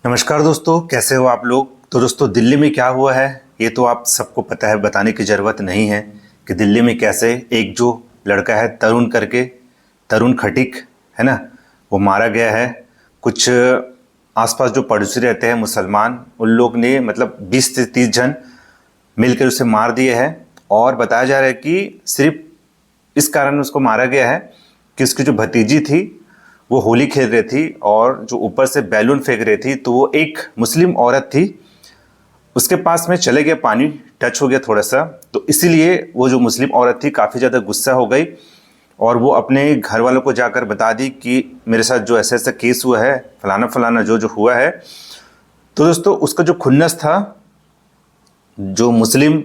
नमस्कार दोस्तों, कैसे हो आप लोग। तो दोस्तों, दिल्ली में क्या हुआ है ये तो आप सबको पता है, बताने की ज़रूरत नहीं है कि दिल्ली में कैसे एक जो लड़का है तरुण करके, तरुण खटीक है ना, वो मारा गया है। कुछ आसपास जो पड़ोसी रहते हैं मुसलमान, उन लोग ने मतलब 20 से 30 जन मिलकर उसे मार दिए हैं। और बताया जा रहा है कि सिर्फ इस कारण उसको मारा गया है कि उसकी जो भतीजी थी वो होली खेल रही थी और जो ऊपर से बैलून फेंक रही थी, तो वो एक मुस्लिम औरत थी, उसके पास में चले गया, पानी टच हो गया थोड़ा सा, तो इसीलिए वो जो मुस्लिम औरत थी काफ़ी ज़्यादा गुस्सा हो गई और वो अपने घर वालों को जाकर बता दी कि मेरे साथ जो ऐसा ऐसा केस हुआ है, फलाना फलाना जो जो हुआ है। तो दोस्तों, उसका जो खुन्नस था, जो मुस्लिम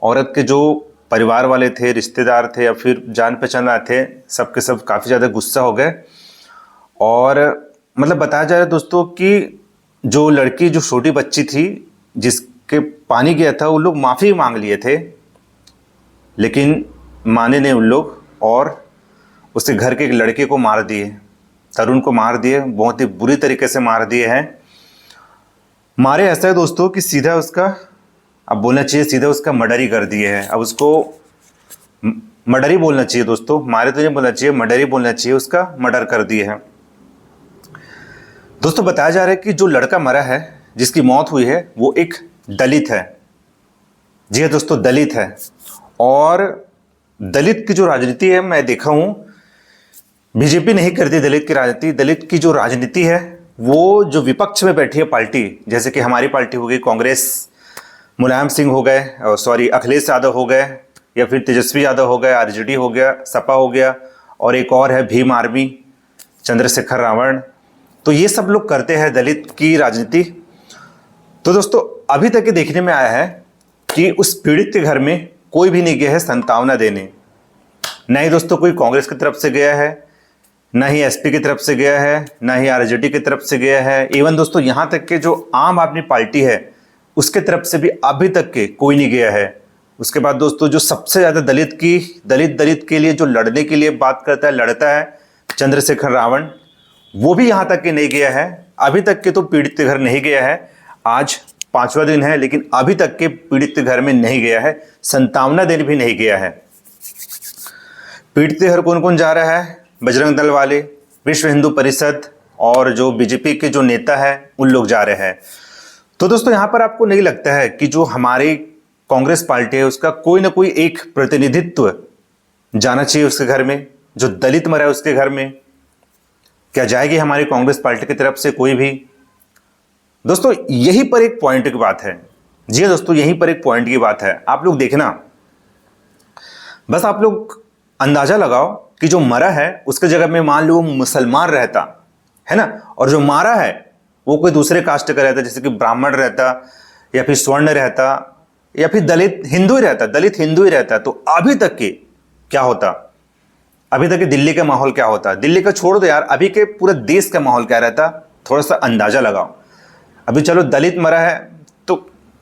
औरत के जो परिवार वाले थे, रिश्तेदार थे या फिर जान पहचान वाले थे, सबके सब काफ़ी ज़्यादा गुस्सा हो गए। और मतलब बताया जा रहा है दोस्तों कि जो लड़की, जो छोटी बच्ची थी जिसके पानी गया था, वो लोग माफ़ी मांग लिए थे, लेकिन माने नहीं उन लोग और उसके घर के एक लड़के को मार दिए, तरुण को मार दिए, बहुत ही बुरी तरीके से मार दिए हैं। मारे ऐसा है दोस्तों कि सीधा उसका, अब बोलना चाहिए सीधा उसका मर्डर ही कर दिए हैं। अब उसको मर्डर ही बोलना चाहिए दोस्तों, मारे तो नहीं बोलना चाहिए, मर्डर ही बोलना चाहिए, उसका मर्डर कर दिए हैं। दोस्तों, बताया जा रहा है कि जो लड़का मरा है, जिसकी मौत हुई है, वो एक दलित है। जी हाँ दोस्तों, दलित है। और दलित की जो राजनीति है, मैं देखा हूं, बीजेपी नहीं करती दलित की राजनीति। दलित की जो राजनीति है वो जो विपक्ष में बैठी है पार्टी, जैसे कि हमारी पार्टी हो गई कांग्रेस, मुलायम सिंह हो गए, सॉरी अखिलेश यादव हो गए, या फिर तेजस्वी यादव हो गए, आरजेडी हो गया, सपा हो गया, और एक और है भीम आर्मी, चंद्रशेखर रावण। तो ये सब लोग करते हैं दलित की राजनीति। तो दोस्तों, अभी तक ये देखने में आया है कि उस पीड़ित के घर में कोई भी नहीं गया है संतावना देने। न ही दोस्तों कोई कांग्रेस की तरफ से गया है, ना ही एसपी की तरफ से गया है, ना ही आरजेडी की तरफ से गया है। इवन दोस्तों, यहाँ तक के जो आम आदमी पार्टी है उसके तरफ से भी अभी तक के कोई नहीं गया है। उसके बाद दोस्तों, जो सबसे ज़्यादा दलित के लिए जो लड़ने के लिए बात करता है, लड़ता है, चंद्रशेखर रावण, वो भी यहाँ तक के नहीं गया है। अभी तक के तो पीड़ित के घर नहीं गया है। आज 5वां दिन है, लेकिन अभी तक के पीड़ित के घर में नहीं गया है, संतावना देने भी नहीं गया है। पीड़ित के घर कौन कौन जा रहा है? बजरंग दल वाले, विश्व हिंदू परिषद और जो बीजेपी के जो नेता है, उन लोग जा रहे हैं। तो दोस्तों, यहाँ पर आपको नहीं लगता है कि जो हमारी कांग्रेस पार्टी है उसका कोई ना कोई एक प्रतिनिधित्व जाना चाहिए उसके घर में? जो दलित मरा है उसके घर में क्या जाएगी हमारी कांग्रेस पार्टी की तरफ से कोई भी? दोस्तों, यहीं पर एक पॉइंट की बात है। जी हाँ दोस्तों, यहीं पर एक पॉइंट की बात है। आप लोग देखना, बस आप लोग अंदाजा लगाओ कि जो मरा है उसके जगह में मान लो वो मुसलमान रहता है ना, और जो मारा है वो कोई दूसरे कास्ट का रहता, जैसे कि ब्राह्मण रहता या फिर स्वर्ण रहता या फिर दलित हिंदू ही रहता, दलित हिंदू ही रहता, तो अभी तक के क्या होता? अभी तक के दिल्ली का माहौल क्या होता? दिल्ली का छोड़ दो यार, अभी के पूरे देश का माहौल क्या रहता? थोड़ा सा अंदाजा लगाओ। अभी चलो दलित मरा है तो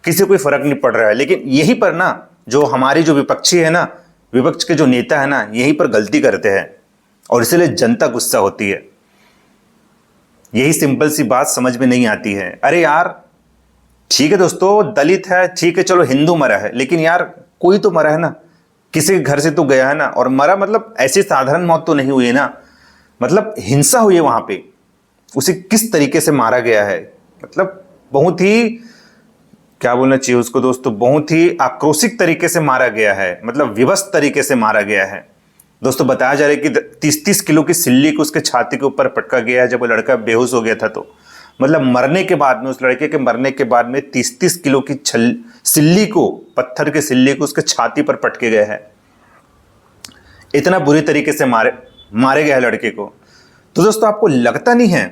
किसी को कोई फर्क नहीं पड़ रहा है, लेकिन यहीं पर ना जो हमारी जो विपक्षी है ना, विपक्ष के जो नेता है ना, यहीं पर गलती करते हैं और इसलिए जनता गुस्सा होती है। यही सिंपल सी बात समझ में नहीं आती है। अरे यार, ठीक है दोस्तों, दलित है, ठीक है, चलो हिंदू मरा है, लेकिन यार कोई तो मरा है ना, किसी के घर से तो गया है ना, और मरा मतलब ऐसी साधारण मौत तो नहीं हुई है ना, मतलब हिंसा हुई है वहां पे। उसे किस तरीके से मारा गया है, मतलब बहुत ही, क्या बोलना चाहिए उसको दोस्तों, बहुत ही आक्रोशित तरीके से मारा गया है, मतलब विवश तरीके से मारा गया है। दोस्तों, बताया जा रहा है कि 30-30 किलो की सिल्ली को उसके छाती के ऊपर पटका गया है जब वो लड़का बेहोश हो गया था। तो मतलब मरने के बाद में, उस लड़के के मरने के बाद में 30-30 किलो की सिल्ली को, पत्थर के सिल्ली को उसके छाती पर पटके गए हैं। इतना बुरी तरीके से मारे गए हैं लड़के को। तो दोस्तों, आपको लगता नहीं है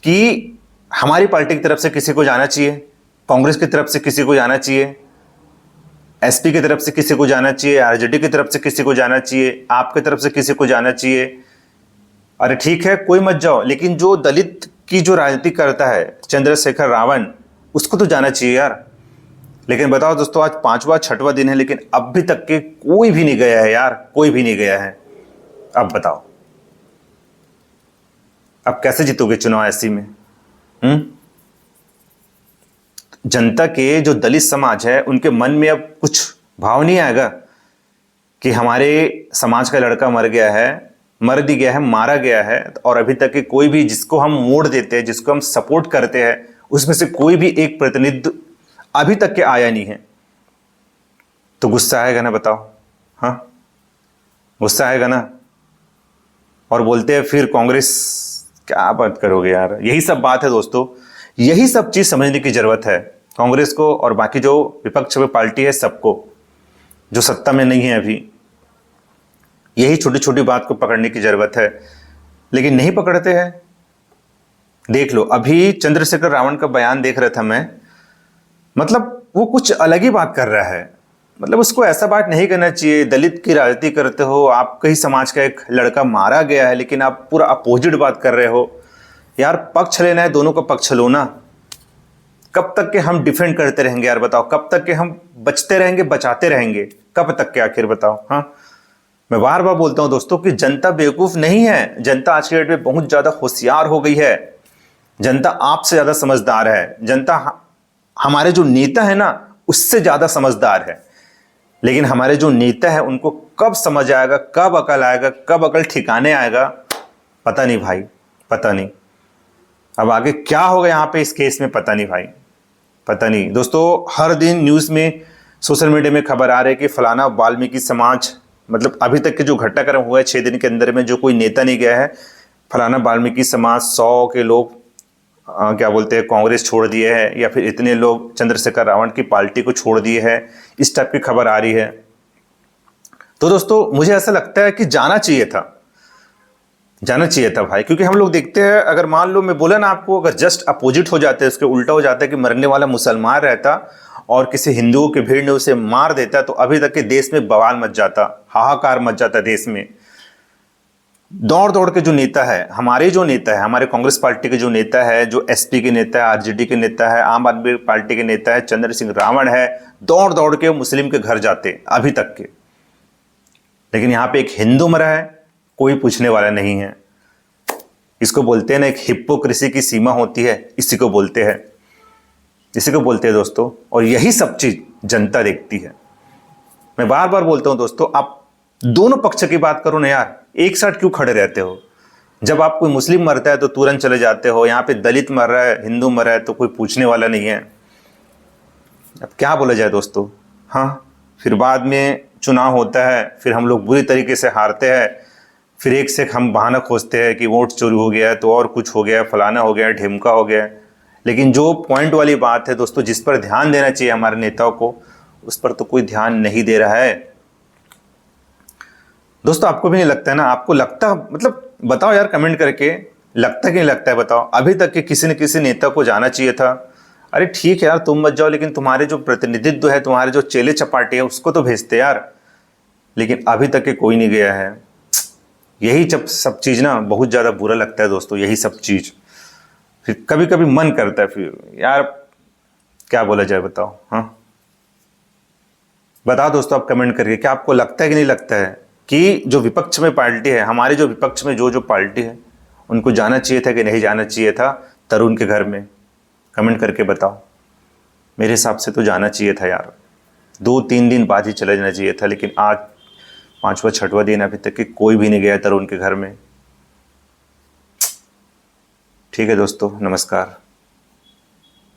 कि हमारी पार्टी की तरफ से किसी को जाना चाहिए, कांग्रेस की तरफ से किसी को जाना चाहिए, एसपी की तरफ से किसी को जाना चाहिए, आरजेडी की तरफ से किसी को जाना चाहिए, आपकी तरफ से किसी को जाना चाहिए? अरे ठीक है, कोई मत जाओ, लेकिन जो दलित की जो राजनीति करता है चंद्रशेखर रावण, उसको तो जाना चाहिए यार। लेकिन बताओ दोस्तों, आज 5वां 6वां दिन है, लेकिन अभी तक के कोई भी नहीं गया है यार, कोई भी नहीं गया है। अब बताओ, अब कैसे जीतोगे चुनाव ऐसी में? जनता के जो दलित समाज है उनके मन में अब कुछ भाव नहीं आएगा कि हमारे समाज का लड़का मर गया है, मर भी गया है, मारा गया है, और अभी तक के कोई भी जिसको हम वोट देते हैं, जिसको हम सपोर्ट करते हैं, उसमें से कोई भी एक प्रतिनिधि अभी तक के आया नहीं है। तो गुस्सा आएगा ना, बताओ। हाँ, गुस्सा आएगा ना। और बोलते हैं फिर कांग्रेस, क्या बात करोगे यार। यही सब बात है दोस्तों, यही सब चीज समझने की जरूरत है कांग्रेस को और बाकी जो विपक्ष में पार्टी है सबको, जो सत्ता में नहीं है अभी। यही छोटी छोटी बात को पकड़ने की जरूरत है, लेकिन नहीं पकड़ते हैं। देख लो, अभी चंद्रशेखर रावण का बयान देख रहा था मैं, मतलब वो कुछ अलग ही बात कर रहा है। मतलब उसको ऐसा बात नहीं करना चाहिए। दलित की राजनीति करते हो, आपके ही समाज का एक लड़का मारा गया है, लेकिन आप पूरा अपोजिट बात कर रहे हो। यार पक्ष लेना है, दोनों का पक्ष लो ना। कब तक के हम डिफेंड करते रहेंगे यार, बताओ। कब तक के हम बचते रहेंगे, बचाते रहेंगे, कब तक के आखिर, बताओ। हाँ, मैं बार बार बोलता हूं दोस्तों कि जनता बेवकूफ नहीं है। जनता आज के डेट में बहुत ज्यादा होशियार हो गई है। जनता आपसे ज्यादा समझदार है। जनता हमारे जो नेता है ना उससे ज्यादा समझदार है। लेकिन हमारे जो नेता है उनको कब समझ आएगा, कब अकल आएगा, कब अकल ठिकाने आएगा, पता नहीं भाई, पता नहीं। अब आगे क्या होगा यहाँ पे इस केस में, पता नहीं भाई, पता नहीं। दोस्तों हर दिन न्यूज में, सोशल मीडिया में खबर आ रही है कि फलाना वाल्मीकि समाज, मतलब अभी तक के जो घटनाक्रम हुआ है 6 दिन के अंदर में, जो कोई नेता नहीं गया है, फलाना वाल्मीकि समाज 100 के लोग क्या बोलते हैं कांग्रेस छोड़ दिए हैं, या फिर इतने लोग चंद्रशेखर रावण की पार्टी को छोड़ दिए हैं, इस टाइप की खबर आ रही है। तो दोस्तों मुझे ऐसा लगता है कि जाना चाहिए था, जाना चाहिए था भाई। क्योंकि हम लोग देखते हैं, अगर मान लो मैं बोला ना आपको, अगर जस्ट अपोजिट हो जाते, उसके उल्टा हो जाता है कि मरने वाला मुसलमान रहता और किसी हिंदुओं की भीड़ ने उसे मार देता, तो अभी तक के देश में बवाल मच जाता, हाहाकार मच जाता देश में। दौड़ दौड़ के जो नेता है, हमारे जो नेता है, हमारे कांग्रेस पार्टी के जो नेता है, जो एसपी के नेता है, आरजेडी के नेता है, आम आदमी पार्टी के नेता है, चंद्र सिंह रावण है, दौड़ दौड़ के मुस्लिम के घर जाते अभी तक के। लेकिन यहाँ पे एक हिंदू मरा है, कोई पूछने वाला नहीं है। इसको बोलते हैं ना, एक हिपोक्रेसी की सीमा होती है, इसी को बोलते हैं, इसी को बोलते हैं दोस्तों। और यही सब चीज जनता देखती है। मैं बार बार बोलता हूं दोस्तों, आप दोनों पक्ष की बात करो ना यार, एक साथ क्यों खड़े रहते हो। जब आप कोई मुस्लिम मरता है तो तुरंत चले जाते हो, यहाँ पे दलित मर रहा है, हिंदू मर रहा है, तो कोई पूछने वाला नहीं है। अब क्या बोला जाए दोस्तों। हाँ, फिर बाद में चुनाव होता है, फिर हम लोग बुरी तरीके से हारते हैं, फिर एक से हम बहाना खोजते हैं कि वोट चोरी हो गया है, तो और कुछ हो गया, फलाना हो गया, ढिमका हो गया। लेकिन जो पॉइंट वाली बात है दोस्तों, जिस पर ध्यान देना चाहिए हमारे नेताओं को, उस पर तो कोई ध्यान नहीं दे रहा है। दोस्तों आपको भी नहीं लगता है ना? आपको लगता, मतलब बताओ यार कमेंट करके, लगता कि नहीं लगता है, बताओ। अभी तक के किसी न किसी नेता को जाना चाहिए था। अरे ठीक है यार, तुम मत जाओ, लेकिन तुम्हारे जो प्रतिनिधित्व है, तुम्हारे जो चेले चपाटे है, उसको तो भेजते यार। लेकिन अभी तक के कोई नहीं गया है। यही जब सब चीज ना बहुत ज्यादा बुरा लगता है दोस्तों, यही सब चीज। फिर कभी कभी मन करता है फिर यार, क्या बोला जाए, बताओ। हाँ, बताओ दोस्तों आप कमेंट करके, क्या आपको लगता है कि नहीं लगता है कि जो विपक्ष में पार्टी है, हमारे जो विपक्ष में जो पार्टी है, उनको जाना चाहिए था कि नहीं जाना चाहिए था तरुण के घर में? कमेंट करके बताओ। मेरे हिसाब से तो जाना चाहिए था यार, 2-3 दिन बाद ही चले जाना चाहिए था। लेकिन आज 5वां 6वां दिन अभी तक कि कोई भी नहीं गया तरुण के घर में। ठीक है दोस्तों, नमस्कार।